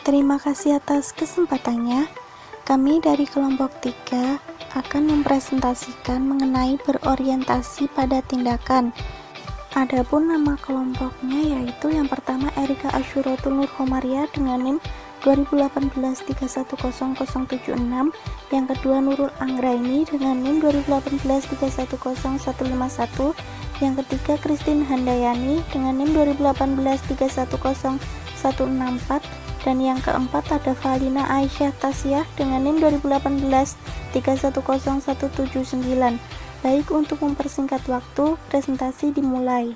Terima kasih atas kesempatannya. Kami dari kelompok 3 akan mempresentasikan mengenai berorientasi pada tindakan. Adapun nama kelompoknya yaitu yang pertama Erika Asyuratul Nur Khomaria dengan NIM 2018-310076, yang kedua Nurul Anggraini dengan NIM 2018-310151, yang ketiga Christine Handayani dengan NIM 2018-310164, dan yang keempat ada Valina Aisyah Tasyah dengan NIM 2018-310179. Baik, untuk mempersingkat waktu, presentasi dimulai.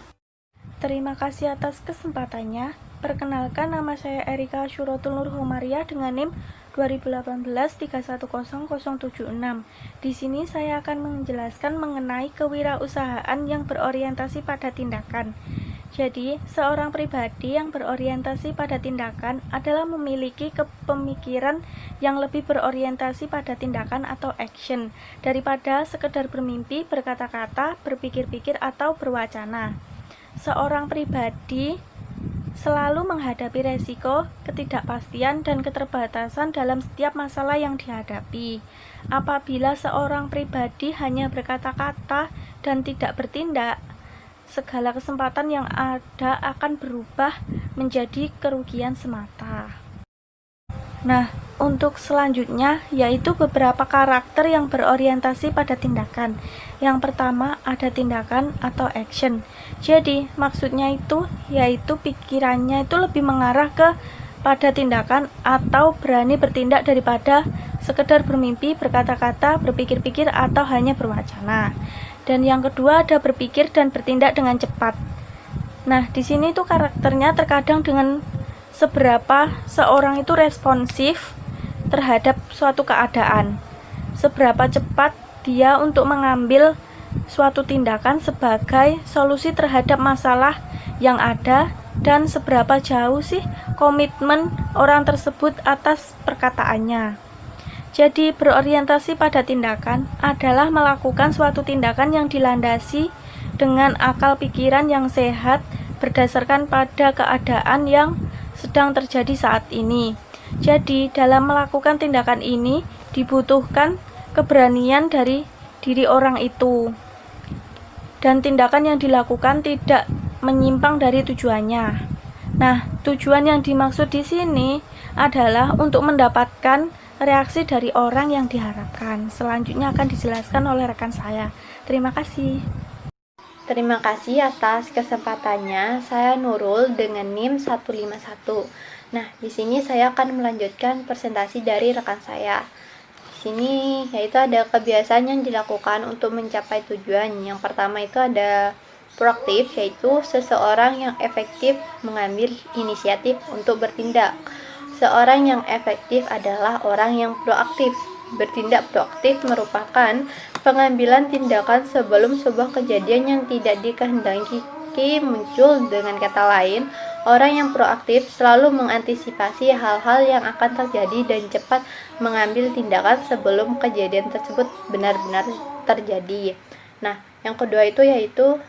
Terima kasih atas kesempatannya. Perkenalkan, nama saya Erika Asyuratul Nur Khomaria dengan NIM 2018-310076. Di sini saya akan menjelaskan mengenai kewirausahaan yang berorientasi pada tindakan. Jadi, seorang pribadi yang berorientasi pada tindakan adalah memiliki kepemikiran yang lebih berorientasi pada tindakan atau action daripada sekedar bermimpi, berkata-kata, berpikir-pikir, atau berwacana. Seorang pribadi selalu menghadapi resiko, ketidakpastian, dan keterbatasan dalam setiap masalah yang dihadapi. Apabila seorang pribadi hanya berkata-kata dan tidak bertindak, segala kesempatan yang ada akan berubah menjadi kerugian semata. Nah, untuk selanjutnya yaitu beberapa karakter yang berorientasi pada tindakan. Yang pertama ada tindakan atau action. Jadi maksudnya itu yaitu pikirannya itu lebih mengarah ke pada tindakan atau berani bertindak daripada sekedar bermimpi, berkata-kata, berpikir-pikir, atau hanya berwacana. Dan yang kedua ada berpikir dan bertindak dengan cepat. Nah, di sini tuh karakternya terkadang dengan seberapa seorang itu responsif terhadap suatu keadaan. Seberapa cepat dia untuk mengambil suatu tindakan sebagai solusi terhadap masalah yang ada, dan seberapa jauh sih komitmen orang tersebut atas perkataannya. Jadi, berorientasi pada tindakan adalah melakukan suatu tindakan yang dilandasi dengan akal pikiran yang sehat berdasarkan pada keadaan yang sedang terjadi saat ini. Jadi, dalam melakukan tindakan ini dibutuhkan keberanian dari diri orang itu. Dan tindakan yang dilakukan tidak menyimpang dari tujuannya. Nah, tujuan yang dimaksud di sini adalah untuk mendapatkan reaksi dari orang yang diharapkan. Selanjutnya akan dijelaskan oleh rekan saya. Terima kasih. Terima kasih atas kesempatannya. Saya Nurul dengan NIM 151. Nah, di sini saya akan melanjutkan presentasi dari rekan saya. Di sini yaitu ada kebiasaan yang dilakukan untuk mencapai tujuan. Yang pertama itu ada proaktif, yaitu seseorang yang efektif mengambil inisiatif untuk bertindak. Seorang yang efektif adalah orang yang proaktif. Bertindak proaktif merupakan pengambilan tindakan sebelum sebuah kejadian yang tidak dikehendaki muncul. Dengan kata lain, orang yang proaktif selalu mengantisipasi hal-hal yang akan terjadi dan cepat mengambil tindakan sebelum kejadian tersebut benar-benar terjadi. Nah, yang kedua itu yaitu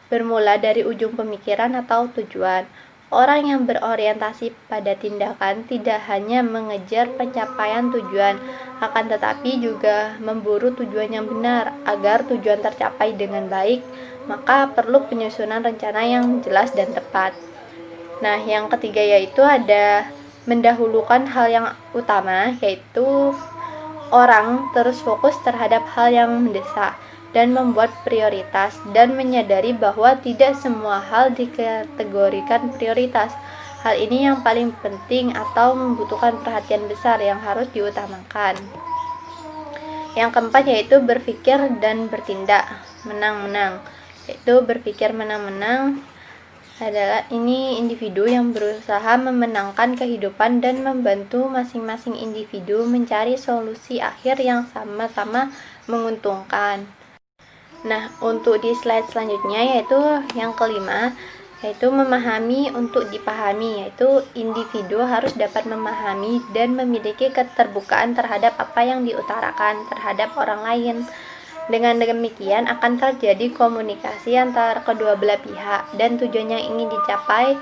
bermula dari ujung pemikiran atau tujuan. Orang yang berorientasi pada tindakan tidak hanya mengejar pencapaian tujuan, akan tetapi juga memburu tujuan yang benar. Agar tujuan tercapai dengan baik, maka perlu penyusunan rencana yang jelas dan tepat. Nah, yang ketiga yaitu ada mendahulukan hal yang utama, yaitu orang terus fokus terhadap hal yang mendesak dan membuat prioritas, dan menyadari bahwa tidak semua hal dikategorikan prioritas. Hal ini yang paling penting atau membutuhkan perhatian besar yang harus diutamakan. Yang keempat yaitu berpikir dan bertindak menang-menang. Yaitu berpikir menang-menang adalah ini individu yang berusaha memenangkan kehidupan dan membantu masing-masing individu mencari solusi akhir yang sama-sama menguntungkan. Nah, untuk di slide selanjutnya yaitu yang kelima, yaitu memahami untuk dipahami, yaitu individu harus dapat memahami dan memiliki keterbukaan terhadap apa yang diutarakan terhadap orang lain. Dengan demikian akan terjadi komunikasi antara kedua belah pihak dan tujuan yang ingin dicapai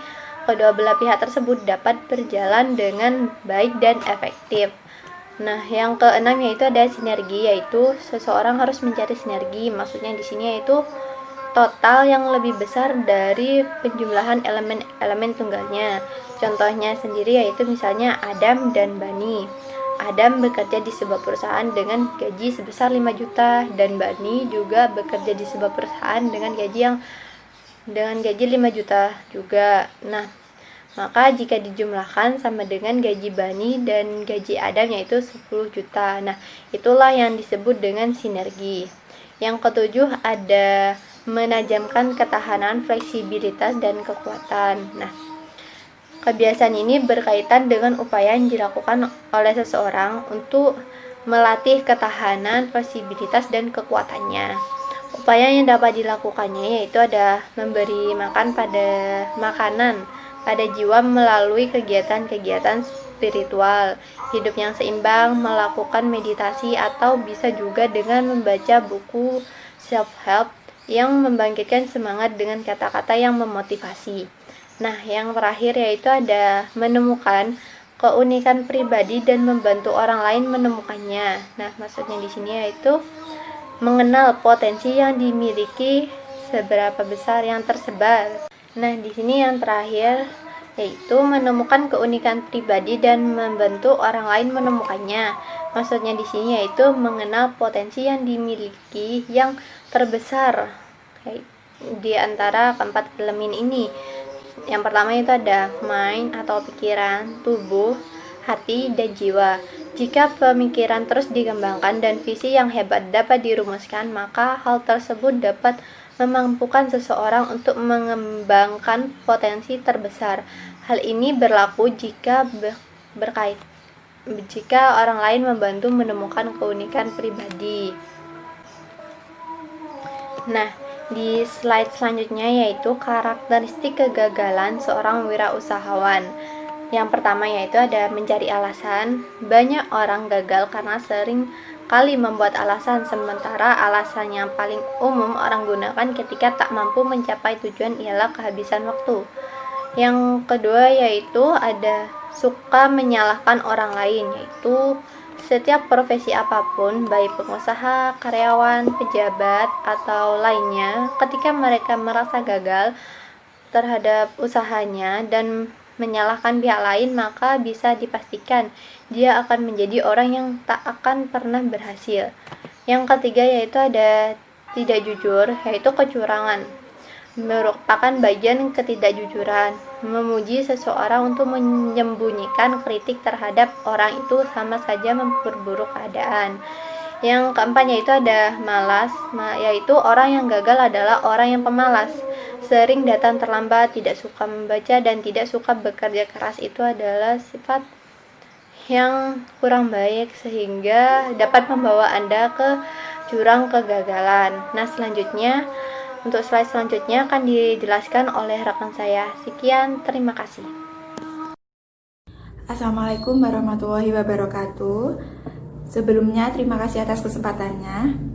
kedua belah pihak tersebut dapat berjalan dengan baik dan efektif. Nah, yang keenam yaitu ada sinergi, yaitu seseorang harus mencari sinergi. Maksudnya di sini yaitu total yang lebih besar dari penjumlahan elemen-elemen tunggalnya. Contohnya sendiri yaitu misalnya Adam dan Bani. Adam bekerja di sebuah perusahaan dengan gaji sebesar 5 juta dan Bani juga bekerja di sebuah perusahaan dengan gaji 5 juta juga. Nah, maka jika dijumlahkan sama dengan gaji Bani dan gaji Adam yaitu 10 juta. Nah, itulah yang disebut dengan sinergi. Yang ketujuh ada menajamkan ketahanan, fleksibilitas, dan kekuatan. Nah, kebiasaan ini berkaitan dengan upaya yang dilakukan oleh seseorang untuk melatih ketahanan, fleksibilitas, dan kekuatannya. Upaya yang dapat dilakukannya yaitu ada memberi makanan pada jiwa melalui kegiatan-kegiatan spiritual, hidup yang seimbang, melakukan meditasi, atau bisa juga dengan membaca buku self-help yang membangkitkan semangat dengan kata-kata yang memotivasi. Nah, yang terakhir yaitu ada menemukan keunikan pribadi dan membantu orang lain menemukannya. Nah, maksudnya di sini yaitu mengenal potensi yang dimiliki seberapa besar yang tersebar. Nah, di sini yang terakhir yaitu menemukan keunikan pribadi dan membantu orang lain menemukannya. Maksudnya di sini yaitu mengenal potensi yang dimiliki yang terbesar di antara keempat elemen ini. Yang pertama itu ada mind atau pikiran, tubuh, hati, dan jiwa. Jika pemikiran terus dikembangkan dan visi yang hebat dapat dirumuskan, maka hal tersebut dapat memampukan seseorang untuk mengembangkan potensi terbesar. Hal ini berlaku jika orang lain membantu menemukan keunikan pribadi. Nah, di slide selanjutnya yaitu karakteristik kegagalan seorang wirausahawan. Yang pertama yaitu ada mencari alasan. Banyak orang gagal karena sering kali membuat alasan, sementara alasan yang paling umum orang gunakan ketika tak mampu mencapai tujuan ialah kehabisan waktu. Yang kedua yaitu ada suka menyalahkan orang lain, yaitu setiap profesi apapun, baik pengusaha, karyawan, pejabat, atau lainnya, ketika mereka merasa gagal terhadap usahanya dan menyalahkan pihak lain, maka bisa dipastikan dia akan menjadi orang yang tak akan pernah berhasil. Yang ketiga yaitu ada tidak jujur, yaitu kecurangan. Merupakan bagian ketidakjujuran. Memuji seseorang untuk menyembunyikan kritik terhadap orang itu sama saja memperburuk keadaan. Yang keempat yaitu ada malas, yaitu orang yang gagal adalah orang yang pemalas. Sering datang terlambat, tidak suka membaca, dan tidak suka bekerja keras. Itu adalah sifat yang kurang baik sehingga dapat membawa Anda ke jurang kegagalan. Nah, selanjutnya untuk slide selanjutnya akan dijelaskan oleh rekan saya. Sekian, terima kasih. Assalamualaikum warahmatullahi wabarakatuh. Sebelumnya terima kasih atas kesempatannya.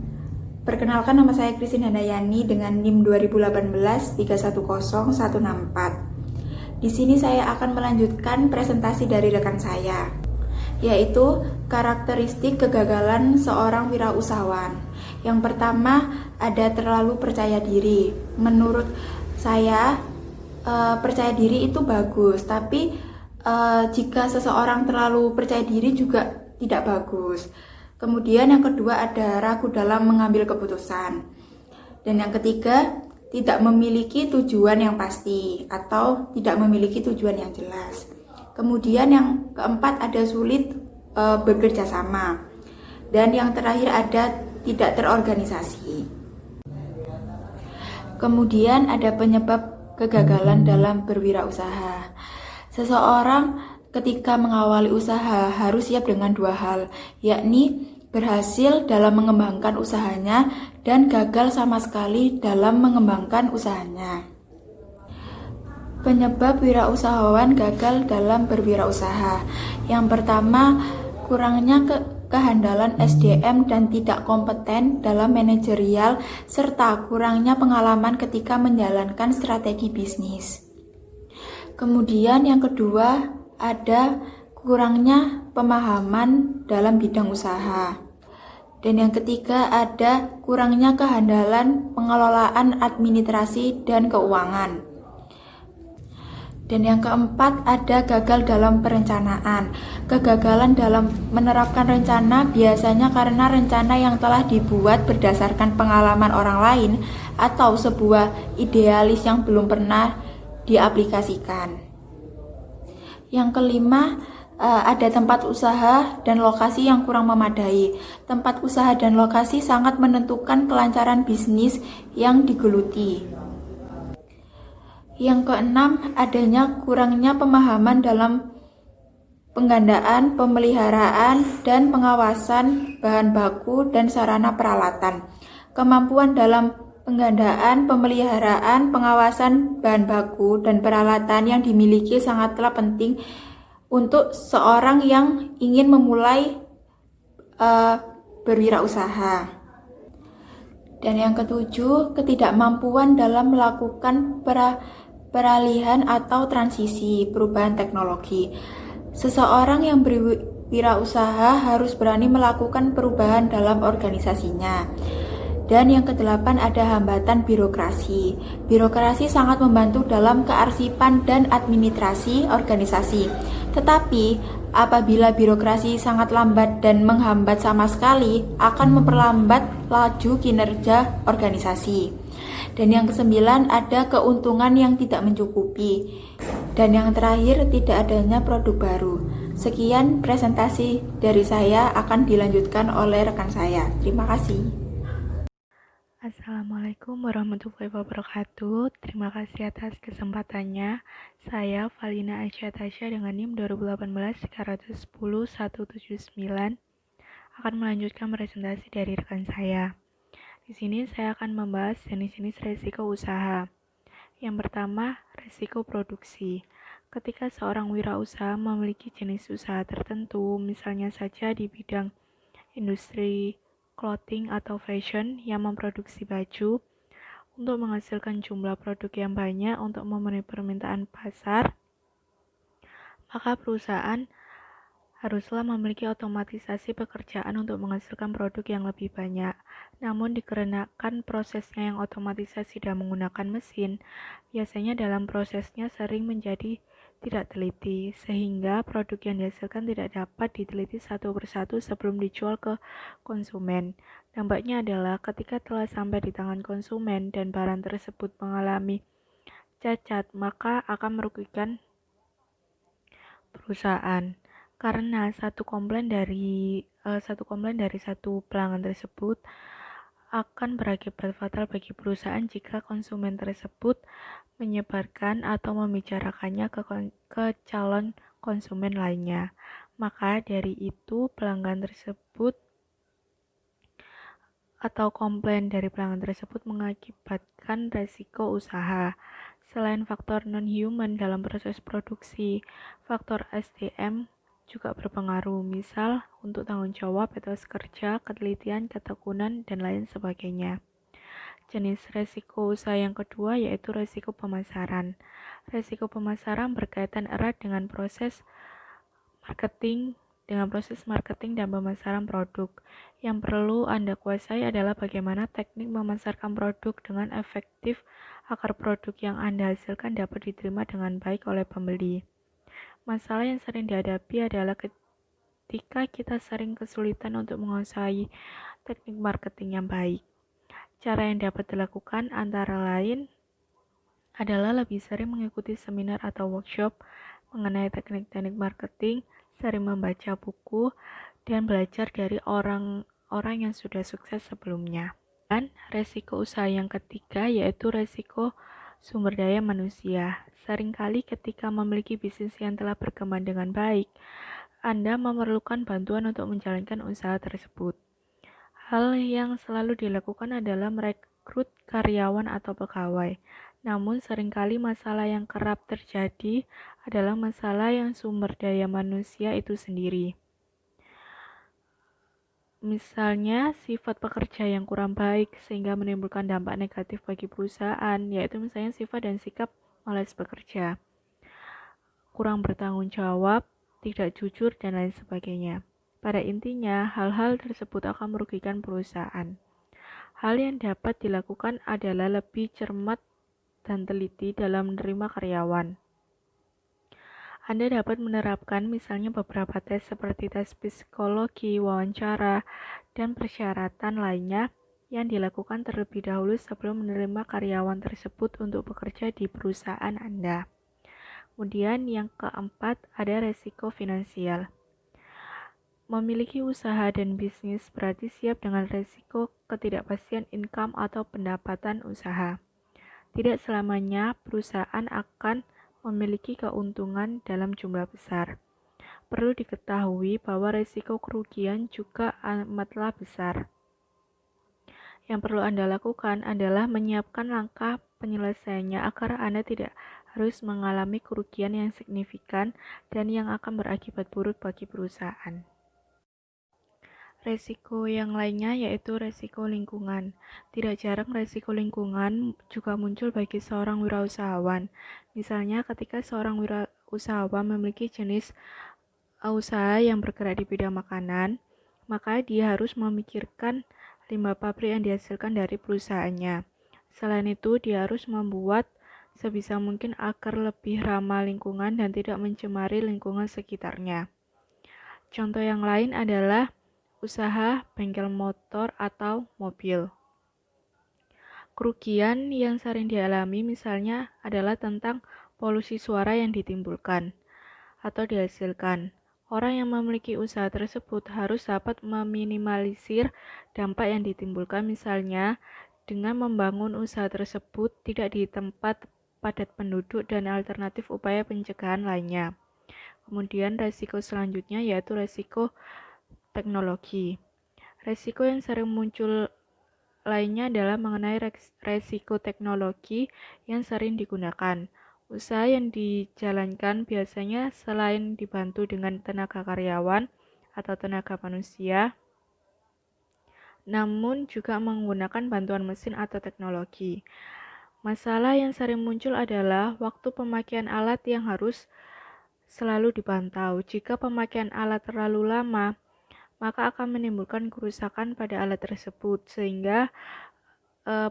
Perkenalkan, nama saya Christine Handayani dengan NIM 2018 310164. Di sini saya akan melanjutkan presentasi dari rekan saya, yaitu karakteristik kegagalan seorang wirausahawan. Yang pertama ada terlalu percaya diri. Menurut saya percaya diri itu bagus, tapi jika seseorang terlalu percaya diri juga tidak bagus. Kemudian yang kedua ada ragu dalam mengambil keputusan. Dan yang ketiga tidak memiliki tujuan yang pasti atau tidak memiliki tujuan yang jelas. Kemudian yang keempat ada sulit bekerja sama. Dan yang terakhir ada tidak terorganisasi. Kemudian ada penyebab kegagalan dalam berwirausaha. Seseorang ketika mengawali usaha harus siap dengan dua hal, yakni berhasil dalam mengembangkan usahanya dan gagal sama sekali dalam mengembangkan usahanya. Penyebab wirausahawan gagal dalam berwirausaha. Yang pertama, kurangnya kehandalan SDM dan tidak kompeten dalam manajerial serta kurangnya pengalaman ketika menjalankan strategi bisnis. Kemudian yang kedua, ada kurangnya pemahaman dalam bidang usaha. Dan yang ketiga, ada kurangnya kehandalan pengelolaan administrasi dan keuangan. Dan yang keempat, ada gagal dalam perencanaan. Kegagalan dalam menerapkan rencana biasanya karena rencana yang telah dibuat berdasarkan pengalaman orang lain atau sebuah idealis yang belum pernah diaplikasikan. Yang kelima, ada tempat usaha dan lokasi yang kurang memadai. Tempat usaha dan lokasi sangat menentukan kelancaran bisnis yang digeluti. Yang keenam, adanya kurangnya pemahaman dalam penggandaan, pemeliharaan, dan pengawasan bahan baku dan sarana peralatan. Kemampuan dalam penggandaan, pemeliharaan, pengawasan bahan baku, dan peralatan yang dimiliki sangatlah penting untuk seorang yang ingin memulai berwirausaha. Dan yang ketujuh, ketidakmampuan dalam melakukan peralihan atau transisi perubahan teknologi. Seseorang yang berwirausaha harus berani melakukan perubahan dalam organisasinya. Dan yang kedelapan, ada hambatan birokrasi. Birokrasi sangat membantu dalam kearsipan dan administrasi organisasi. Tetapi, apabila birokrasi sangat lambat dan menghambat sama sekali, akan memperlambat laju kinerja organisasi. Dan yang kesembilan, ada keuntungan yang tidak mencukupi. Dan yang terakhir, tidak adanya produk baru. Sekian presentasi dari saya, akan dilanjutkan oleh rekan saya. Terima kasih. Assalamualaikum warahmatullahi wabarakatuh. Terima kasih atas kesempatannya. Saya Valina Aisyah Tasya dengan NIM 2018-310-179 akan melanjutkan presentasi dari rekan saya. Di sini saya akan membahas jenis-jenis resiko usaha. Yang pertama, resiko produksi. Ketika seorang wirausaha memiliki jenis usaha tertentu, misalnya saja di bidang industri clothing atau fashion yang memproduksi baju untuk menghasilkan jumlah produk yang banyak untuk memenuhi permintaan pasar, maka perusahaan haruslah memiliki otomatisasi pekerjaan untuk menghasilkan produk yang lebih banyak. Namun dikarenakan prosesnya yang otomatisasi dan menggunakan mesin, biasanya dalam prosesnya sering menjadi tidak teliti, sehingga produk yang dihasilkan tidak dapat diteliti satu persatu sebelum dijual ke konsumen. Dampaknya adalah ketika telah sampai di tangan konsumen dan barang tersebut mengalami cacat, maka akan merugikan perusahaan. Karena satu komplain dari satu pelanggan tersebut akan berakibat fatal bagi perusahaan jika konsumen tersebut menyebarkan atau membicarakannya ke calon konsumen lainnya. Maka dari itu pelanggan tersebut atau komplain dari pelanggan tersebut mengakibatkan resiko usaha. Selain faktor non-human dalam proses produksi, faktor SDM juga berpengaruh, misal untuk tanggung jawab, etos kerja, ketelitian, ketekunan, dan lain sebagainya. Jenis resiko usaha yang kedua yaitu resiko pemasaran. Resiko pemasaran berkaitan erat dengan proses marketing dan pemasaran produk. Yang perlu Anda kuasai adalah bagaimana teknik memasarkan produk dengan efektif agar produk yang Anda hasilkan dapat diterima dengan baik oleh pembeli. Masalah yang sering dihadapi adalah ketika kita sering kesulitan untuk menguasai teknik marketing yang baik. Cara yang dapat dilakukan antara lain adalah lebih sering mengikuti seminar atau workshop mengenai teknik-teknik marketing, sering membaca buku, dan belajar dari orang-orang yang sudah sukses sebelumnya. Dan resiko usaha yang ketiga yaitu resiko sumber daya manusia. Seringkali ketika memiliki bisnis yang telah berkembang dengan baik, Anda memerlukan bantuan untuk menjalankan usaha tersebut. Hal yang selalu dilakukan adalah merekrut karyawan atau pegawai. Namun seringkali masalah yang kerap terjadi adalah masalah yang sumber daya manusia itu sendiri. Misalnya sifat pekerja yang kurang baik sehingga menimbulkan dampak negatif bagi perusahaan, yaitu misalnya sifat dan sikap malas bekerja. kurang bertanggung jawab, tidak jujur, dan lain sebagainya. Pada intinya, hal-hal tersebut akan merugikan perusahaan. Hal yang dapat dilakukan adalah lebih cermat dan teliti dalam menerima karyawan. Anda dapat menerapkan misalnya beberapa tes seperti tes psikologi, wawancara, dan persyaratan lainnya yang dilakukan terlebih dahulu sebelum menerima karyawan tersebut untuk bekerja di perusahaan Anda. Kemudian yang keempat ada resiko finansial. Memiliki usaha dan bisnis berarti siap dengan resiko ketidakpastian income atau pendapatan usaha. Tidak selamanya perusahaan akan memiliki keuntungan dalam jumlah besar. Perlu diketahui bahwa risiko kerugian juga amatlah besar. Yang perlu Anda lakukan adalah menyiapkan langkah penyelesaiannya agar Anda tidak harus mengalami kerugian yang signifikan dan yang akan berakibat buruk bagi perusahaan. Resiko yang lainnya yaitu resiko lingkungan. Tidak jarang resiko lingkungan juga muncul bagi seorang wirausahawan. Misalnya ketika seorang wirausahawan memiliki jenis usaha yang bergerak di bidang makanan, maka dia harus memikirkan limbah pabrik yang dihasilkan dari perusahaannya. Selain itu, dia harus membuat sebisa mungkin agar lebih ramah lingkungan dan tidak mencemari lingkungan sekitarnya. Contoh yang lain adalah usaha bengkel motor atau mobil. Kerugian yang sering dialami misalnya adalah tentang polusi suara yang ditimbulkan atau dihasilkan. Orang yang memiliki usaha tersebut harus dapat meminimalisir dampak yang ditimbulkan misalnya dengan membangun usaha tersebut tidak di tempat padat penduduk dan alternatif upaya pencegahan lainnya. Kemudian resiko selanjutnya yaitu resiko teknologi. Resiko yang sering muncul lainnya adalah mengenai resiko teknologi yang sering digunakan. Usaha yang dijalankan biasanya selain dibantu dengan tenaga karyawan atau tenaga manusia, namun juga menggunakan bantuan mesin atau teknologi. Masalah yang sering muncul adalah waktu pemakaian alat yang harus selalu dipantau. Jika pemakaian alat terlalu lama, maka akan menimbulkan kerusakan pada alat tersebut, sehingga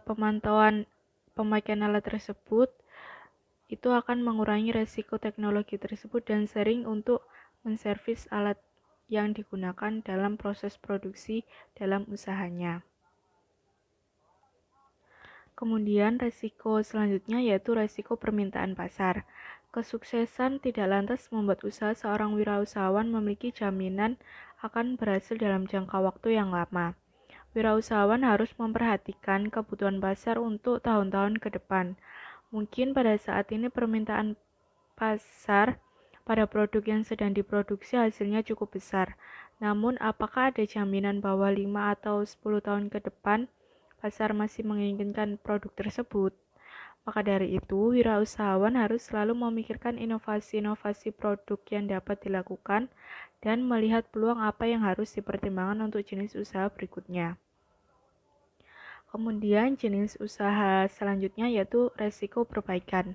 pemantauan pemakaian alat tersebut itu akan mengurangi resiko teknologi tersebut dan sering untuk menservis alat yang digunakan dalam proses produksi dalam usahanya. Kemudian resiko selanjutnya yaitu resiko permintaan pasar. Kesuksesan tidak lantas membuat usaha seorang wirausahawan memiliki jaminan akan berhasil dalam jangka waktu yang lama. Wirausahawan harus memperhatikan kebutuhan pasar untuk tahun-tahun ke depan. Mungkin pada saat ini permintaan pasar pada produk yang sedang diproduksi hasilnya cukup besar. Namun, apakah ada jaminan bahwa 5 atau 10 tahun ke depan pasar masih menginginkan produk tersebut? Maka dari itu, wirausahawan harus selalu memikirkan inovasi-inovasi produk yang dapat dilakukan dan melihat peluang apa yang harus dipertimbangkan untuk jenis usaha berikutnya. Kemudian jenis usaha selanjutnya yaitu resiko perbaikan.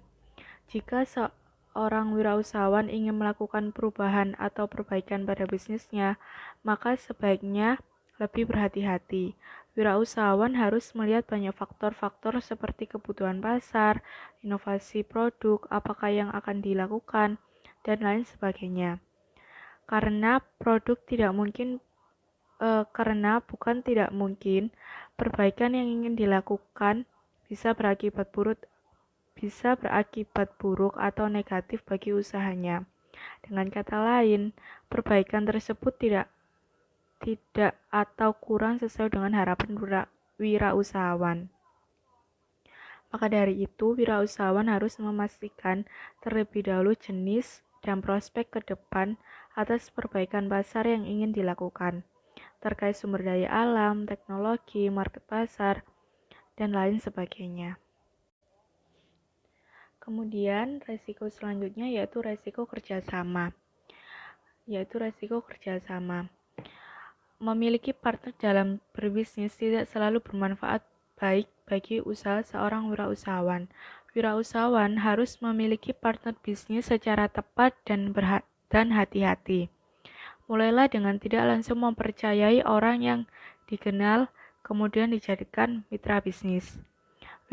Jika seorang wirausahawan ingin melakukan perubahan atau perbaikan pada bisnisnya, maka sebaiknya lebih berhati-hati. Wirausahawan harus melihat banyak faktor-faktor seperti kebutuhan pasar, inovasi produk, apakah yang akan dilakukan, dan lain sebagainya. Karena bukan tidak mungkin perbaikan yang ingin dilakukan bisa berakibat buruk atau negatif bagi usahanya. Dengan kata lain, perbaikan tersebut tidak atau kurang sesuai dengan harapan wirausahawan. Maka dari itu, wirausahawan harus memastikan terlebih dahulu jenis dan prospek ke depan atas perbaikan pasar yang ingin dilakukan, terkait sumber daya alam, teknologi, market pasar, dan lain sebagainya. Kemudian, resiko selanjutnya yaitu resiko kerjasama. Memiliki partner dalam berbisnis tidak selalu bermanfaat baik bagi usaha seorang wirausahawan. Wirausahawan harus memiliki partner bisnis secara tepat dan hati-hati. Mulailah dengan tidak langsung mempercayai orang yang dikenal, kemudian dijadikan mitra bisnis.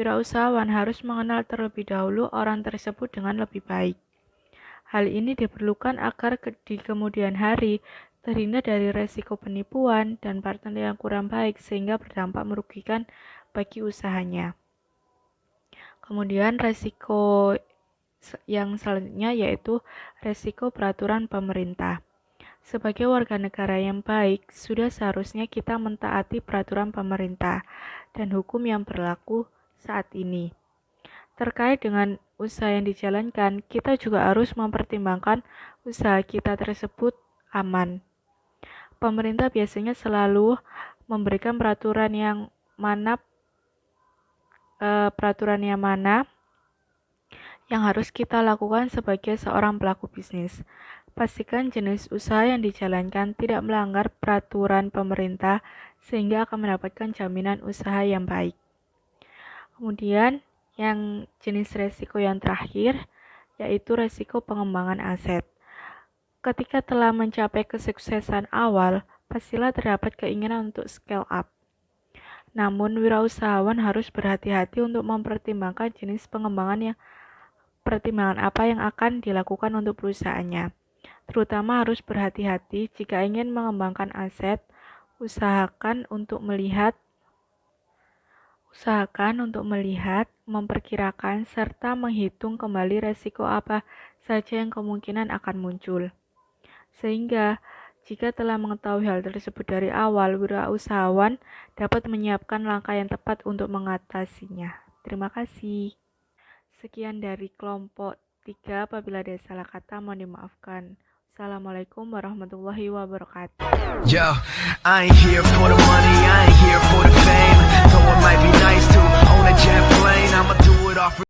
Wirausahawan harus mengenal terlebih dahulu orang tersebut dengan lebih baik. Hal ini diperlukan agar di kemudian hari terhindar dari resiko penipuan dan partner yang kurang baik sehingga berdampak merugikan bagi usahanya. Kemudian resiko yang selanjutnya yaitu resiko peraturan pemerintah. Sebagai warga negara yang baik, sudah seharusnya kita mentaati peraturan pemerintah dan hukum yang berlaku saat ini. Terkait dengan usaha yang dijalankan, kita juga harus mempertimbangkan usaha kita tersebut aman. Pemerintah biasanya selalu memberikan peraturan yang mana yang harus kita lakukan sebagai seorang pelaku bisnis. Pastikan jenis usaha yang dijalankan tidak melanggar peraturan pemerintah sehingga akan mendapatkan jaminan usaha yang baik. Kemudian, yang jenis resiko yang terakhir yaitu resiko pengembangan aset. Ketika telah mencapai kesuksesan awal, pastilah terdapat keinginan untuk scale up. Namun, wirausahawan harus berhati-hati untuk mempertimbangkan jenis pertimbangan apa yang akan dilakukan untuk perusahaannya. Terutama harus berhati-hati jika ingin mengembangkan aset, usahakan untuk melihat, memperkirakan, serta menghitung kembali resiko apa saja yang kemungkinan akan muncul. Sehingga, jika telah mengetahui hal tersebut dari awal, wirausahawan dapat menyiapkan langkah yang tepat untuk mengatasinya. Terima kasih. Sekian dari kelompok 3, apabila ada salah kata mohon dimaafkan. Assalamualaikum warahmatullahi wabarakatuh. Yo, I ain't here for the money, I ain't here for the fame.